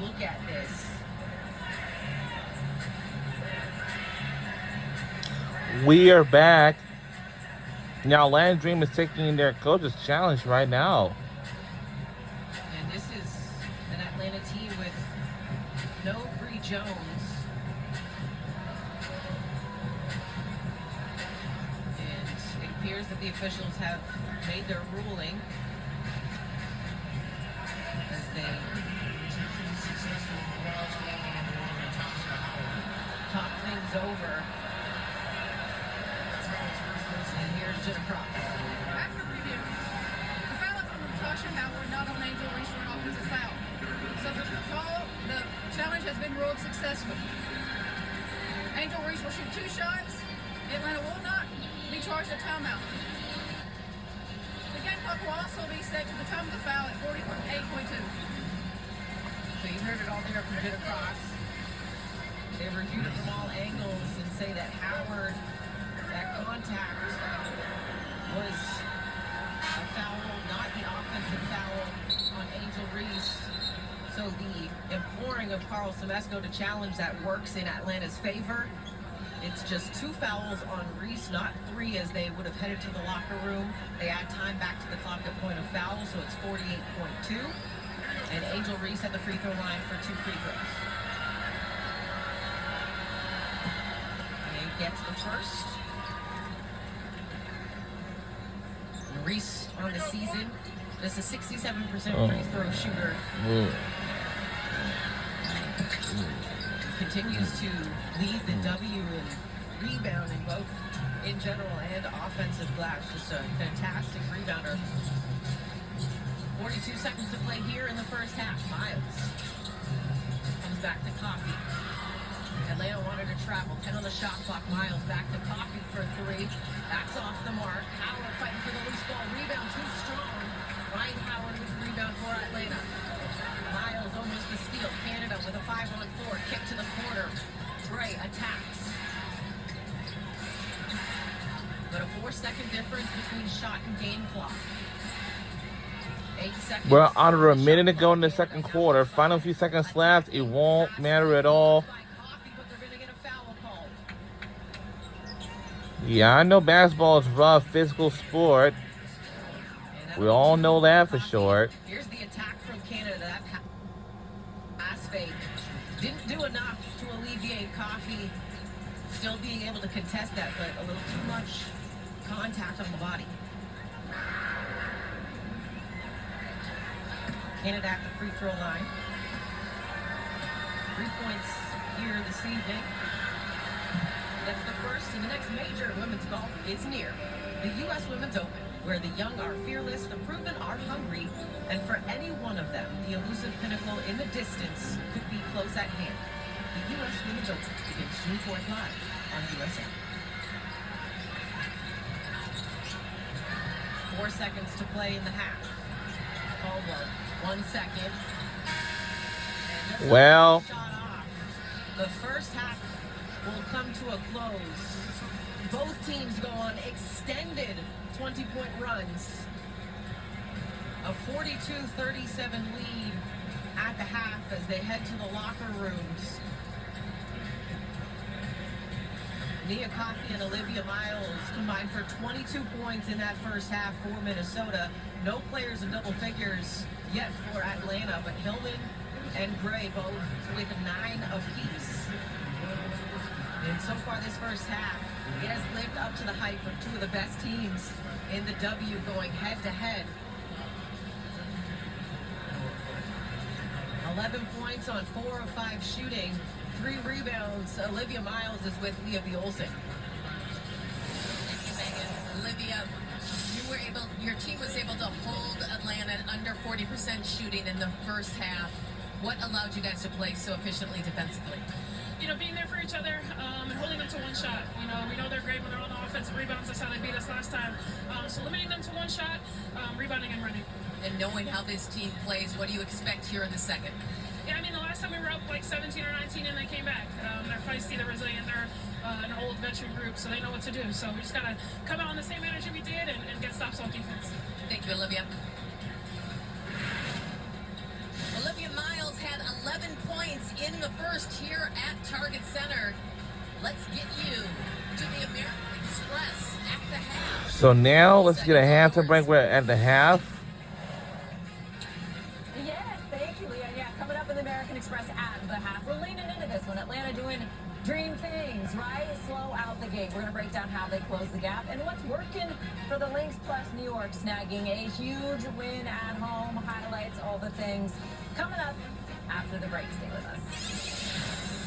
look at this. We are back. Now, Land Dream is taking their coach's challenge right now. And this is an Atlanta team with no Bree Jones. And it appears that the officials have made their ruling as they talk things over. And here's Jenna Cross. After review, the foul on Natasha Howard, not on Angel Reese for an offensive foul. So the challenge has been ruled successful. Angel Reese will shoot 2 shots. Atlanta will not be charged a timeout. The game clock will also be set to the time of the foul at 48.2. So you heard it all there from Jenna Cross. They reviewed it from all angles and say that Howard, that contact was a foul, not the offensive foul on Angel Reese. So the imploring of Carl Semesco to challenge that works in Atlanta's favor. It's just 2 fouls on Reese, not 3, as they would have headed to the locker room. They add time back to the clock at point of foul, so it's 48.2. And Angel Reese at the free throw line for 2 free throws. And gets the first. Reese on the season, just a 67% free throw shooter. Continues to lead the W in rebounding, both in general and offensive glass. Just a fantastic rebounder. 42 seconds to play here in the first half. Miles comes back to Coffee. Atlanta wanted to travel. 10 on the shot clock. Miles back to Coffee for 3. That's off the mark. Howard fighting for the loose ball. Rebound too strong. Ryan Howard with the rebound for Atlanta. Miles almost the steal. Canada with a 5-on-4. Kick to the corner. Gray attacks. But a 4-second difference between shot and game clock. 8 seconds. We're under a minute to go in the second quarter. Final few seconds left. It won't matter at all. Yeah, I know basketball is a rough, physical sport. We all know that for sure. Here's the attack from Canada. That pass fake didn't do enough to alleviate Coffee still being able to contest that, but a little too much contact on the body. Canada at the free throw line. 3 points here this evening. That's the first, and the next major women's golf is near. The U.S. Women's Open, where the young are fearless, the proven are hungry, and for any one of them, the elusive pinnacle in the distance could be close at hand. The U.S. Women's Open begins June 4th live on USA. 4 seconds to play in the half. Caldwell, 1 second. And well, shot off. The first half will come to a close. Both teams go on extended 20-point runs. A 42-37 lead at the half as they head to the locker rooms. Nia Coffey and Olivia Miles combined for 22 points in that first half for Minnesota. No players in double figures yet for Atlanta, but Hillman and Gray both with 9 apiece. And so far this first half, it has lived up to the hype of 2 of the best teams in the W going head-to-head. 11 points on 4 of 5 shooting, 3 rebounds. Olivia Miles is with Leah B. Olsen. Thank you, Megan. Olivia, your team was able to hold Atlanta at under 40% shooting in the first half. What allowed you guys to play so efficiently defensively? Being there for each other and holding them to 1 shot. We know they're great when they're on the offensive rebounds. That's how they beat us last time. So limiting them to 1 shot, rebounding and running. And knowing how this team plays, what do you expect here in the second? Yeah, the last time we were up like 17 or 19 and they came back. They're feisty, they're resilient, they're an old veteran group, so they know what to do. So we just got to come out on the same energy we did and get stops on defense. Thank you, Olivia. Olivia Miles had 11 in the first here at Target Center. Let's get you to the American Express at the half. So now let's get a halftime break. We're at the half. Yes, thank you, Leah. Yeah, coming up in the American Express at the half. We're leaning into this one. Atlanta doing dream things, right? Slow out the gate. We're going to break down how they close the gap and what's working for the Lynx, plus New York snagging a huge win at home. Highlights, all the things coming up after the break. Stay with us.